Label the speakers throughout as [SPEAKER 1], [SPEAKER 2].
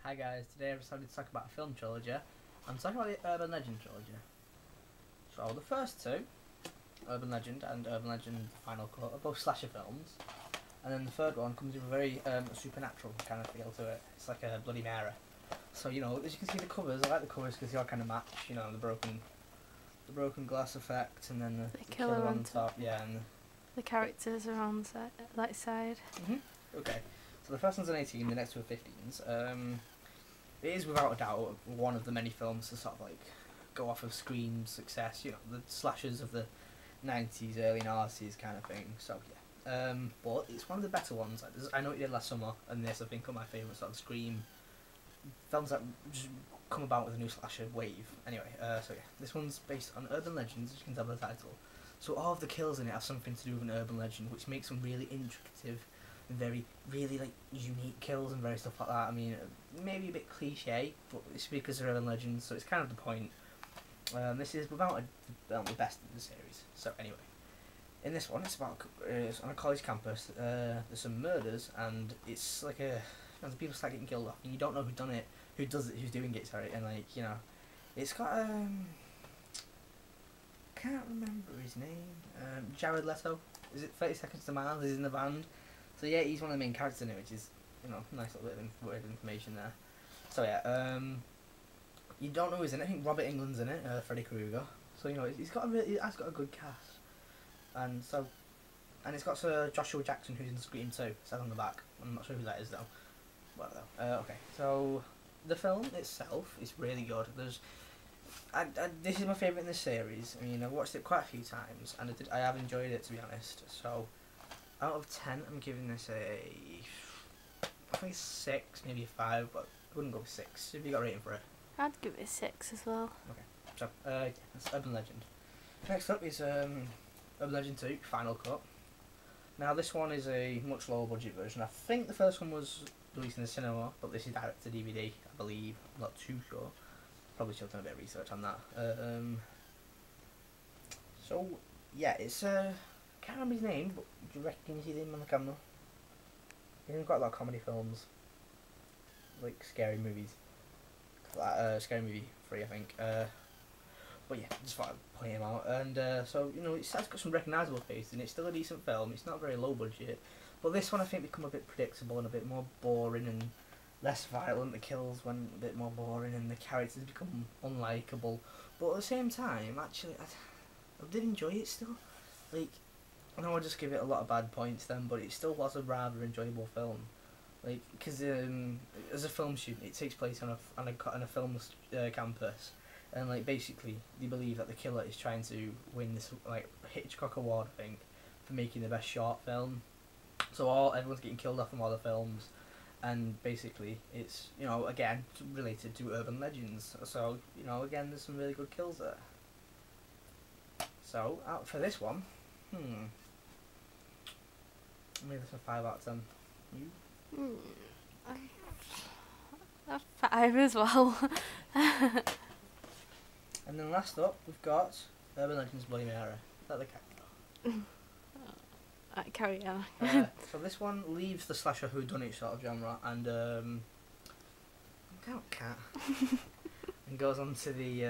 [SPEAKER 1] Hi guys, today I've decided to talk about a film trilogy. I'm talking about the Urban Legend trilogy. So the first two, Urban Legend and Urban Legend Final Cut, are both slasher films. And then the third one comes with a very supernatural kind of feel to it. It's like a Bloody Mary. So, you know, as you can see the covers, I like the covers because they all kind of match, you know, the broken glass effect and then the killer on top. Yeah, and
[SPEAKER 2] the characters are on that side.
[SPEAKER 1] Okay, so the first one's an 18, the next two are 15s. It is without a doubt one of the many films to sort of like go off of Scream success, you know, the slashers of the 90s, early 90s kind of thing. So yeah, but it's one of the better ones. Like, I know it did last summer, and this I think are my favourite sort of Scream films that just come about with a new slasher wave. Anyway, so yeah, this one's based on urban legends, as you can tell by the title. So all of the kills in it have something to do with an urban legend, which makes them really intricate, very, really like unique kills and very stuff like that. I mean, maybe a bit cliche, but it's because they're urban legends, so it's kind of the point. This is without the best in the series. So anyway, in this one, it's on a college campus. There's some murders, and it's like the people start getting killed off, and you don't know who done it, who's doing it. Sorry, and like it's got can't remember his name. Jared Leto. Is it 30 Seconds to Mars? He's in the band. So yeah, he's one of the main characters in it, which is, you know, nice little bit of weird information there. So yeah, you don't know who's in it. I think Robert Englund's in it, Freddy Krueger. So you know, he has got a good cast, and it's got Sir Joshua Jackson, who's in Scream too. Said on the back. I'm not sure who that is though. Well though, okay. So the film itself is really good. This is my favourite in the series. I mean, I've watched it quite a few times, and I have enjoyed it, to be honest. So out of 10, I'm giving this I think 6, maybe a 5, but I wouldn't go with 6. Have you got a rating for it?
[SPEAKER 2] I'd give it a 6 as well.
[SPEAKER 1] Okay, so yeah, that's Urban Legend. Next up is Urban Legend 2, Final Cut. Now this one is a much lower budget version. I think the first one was released in the cinema, but this is direct to DVD, I believe. I'm not too sure. Probably should have done a bit of research on that. So yeah, it's can't remember his name, but do you reckon you see him on the camera? He's in quite a lot of comedy films, like scary movies. Scary Movie 3, I think. But yeah, just thought I'd point him out. And so, you know, it's got some recognisable faces, and it's still a decent film. It's not very low budget, but this one I think become a bit predictable and a bit more boring and less violent. The kills went a bit more boring, and the characters become unlikable. But at the same time, actually, I did enjoy it still. Like, I know I just give it a lot of bad points then, but it still was a rather enjoyable film. Like, because as a film student, it takes place on a film campus, and like basically they believe that the killer is trying to win this like Hitchcock Award, I think, for making the best short film. So everyone's getting killed off from all the films, and basically it's, you know, again related to urban legends. So, you know, again there's some really good kills there. So out for this one, maybe this a 5 out of 10. You?
[SPEAKER 2] A 5 as well.
[SPEAKER 1] And then last up, we've got Urban Legends Bloody Mary. Is that the cat?
[SPEAKER 2] Right, carry on.
[SPEAKER 1] So this one leaves the slasher whodunit sort of genre and cat and goes on to the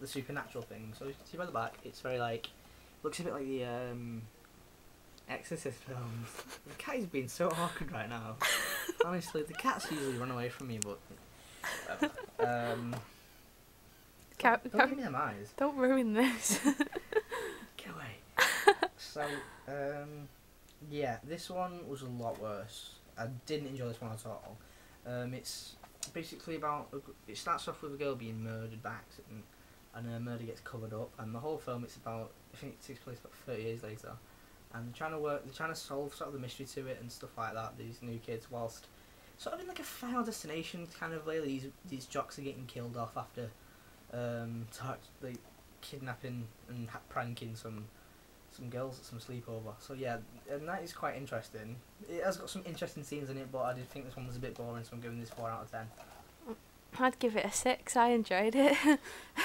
[SPEAKER 1] supernatural thing. So you can see by the back, it's very like, looks a bit like the Exorcist films. The cat is being so awkward right now. Honestly, the cats usually run away from me, but don't give me them eyes.
[SPEAKER 2] Don't ruin this.
[SPEAKER 1] Get away. So, yeah, this one was a lot worse. I didn't enjoy this one at all. It's basically about, it starts off with a girl being murdered by accident, and her murder gets covered up, and the whole film it's about, I think it takes place about 30 years later, and they're trying to solve sort of the mystery to it and stuff like that, these new kids, whilst sort of in like a Final Destination kind of way. These jocks are getting killed off after like kidnapping and pranking some girls at some sleepover. So yeah, and that is quite interesting. It has got some interesting scenes in it, but I did think this one was a bit boring, so I'm giving this 4 out of 10.
[SPEAKER 2] I'd give it a 6. I enjoyed it.
[SPEAKER 1] Do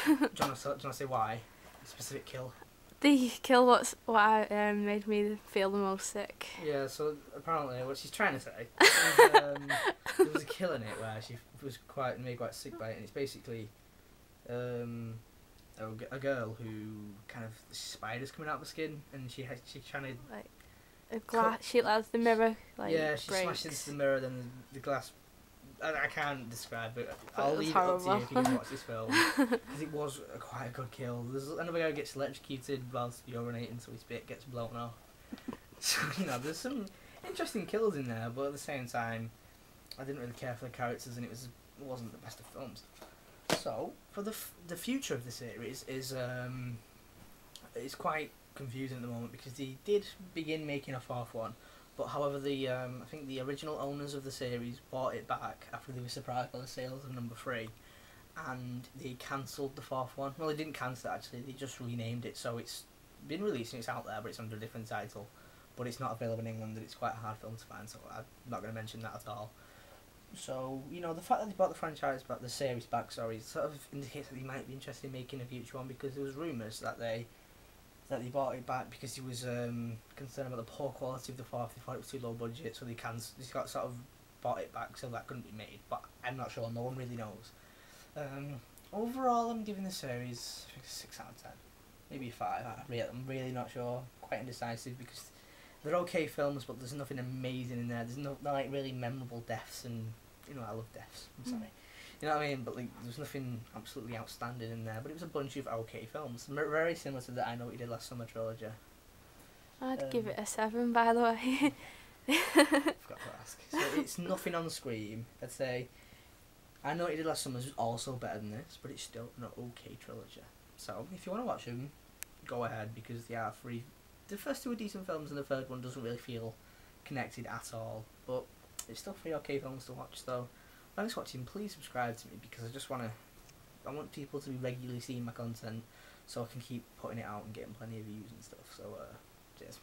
[SPEAKER 1] you want to say why? A specific kill?
[SPEAKER 2] the kill made me feel the most sick.
[SPEAKER 1] Yeah, so apparently what she's trying to say is, there was a kill in it where she was made quite sick by it, and it's basically a girl who kind of spiders coming out of the skin, and she's trying to
[SPEAKER 2] Like a glass, she lets the mirror like
[SPEAKER 1] yeah, she
[SPEAKER 2] breaks.
[SPEAKER 1] smashed into the mirror, then the glass. I can't describe it.
[SPEAKER 2] But
[SPEAKER 1] I'll
[SPEAKER 2] it was
[SPEAKER 1] leave it up to you
[SPEAKER 2] horrible.
[SPEAKER 1] if you can watch this film, because it was quite a good kill. There's another guy who gets electrocuted whilst urinating, so his spit gets blown off. So there's some interesting kills in there, but at the same time, I didn't really care for the characters, and it wasn't the best of films. So for the future of the series is quite confusing at the moment, because they did begin making a fourth one, but however I think the original owners of the series bought it back after they were surprised by the sales of number 3, and they cancelled the fourth one. Well, they didn't cancel it actually; they just renamed it, so it's been released and it's out there, but it's under a different title. But it's not available in England, and it's quite a hard film to find, so I'm not going to mention that at all. So, the fact that they bought the franchise back, the series back, sorry, sort of indicates that they might be interested in making a future one, because there was rumours that they bought it back because he was concerned about the poor quality of the fourth. They thought it was too low budget, so they got sort of bought it back so that couldn't be made. But I'm not sure. No one really knows. Overall, I'm giving the series, I think, a 6 out of 10, maybe 5. I'm really not sure. Quite indecisive, because they're okay films, but there's nothing amazing in there. There's no like really memorable deaths, and I love deaths. I'm sorry. You know what I mean? But there's nothing absolutely outstanding in there. But it was a bunch of okay films, very similar to the I Know What You Did Last Summer trilogy.
[SPEAKER 2] I'd give it a 7, by the way.
[SPEAKER 1] Forgot to ask. So it's nothing on Scream. I'd say I Know What You Did Last Summer is also better than this, but it's still an okay trilogy. So if you want to watch them, go ahead, because they are free. The first 2 are decent films, and the third one doesn't really feel connected at all. But it's still 3 okay films to watch. So thanks for watching. Please subscribe to me, because I want people to be regularly seeing my content, so I can keep putting it out and getting plenty of views and stuff. So cheers.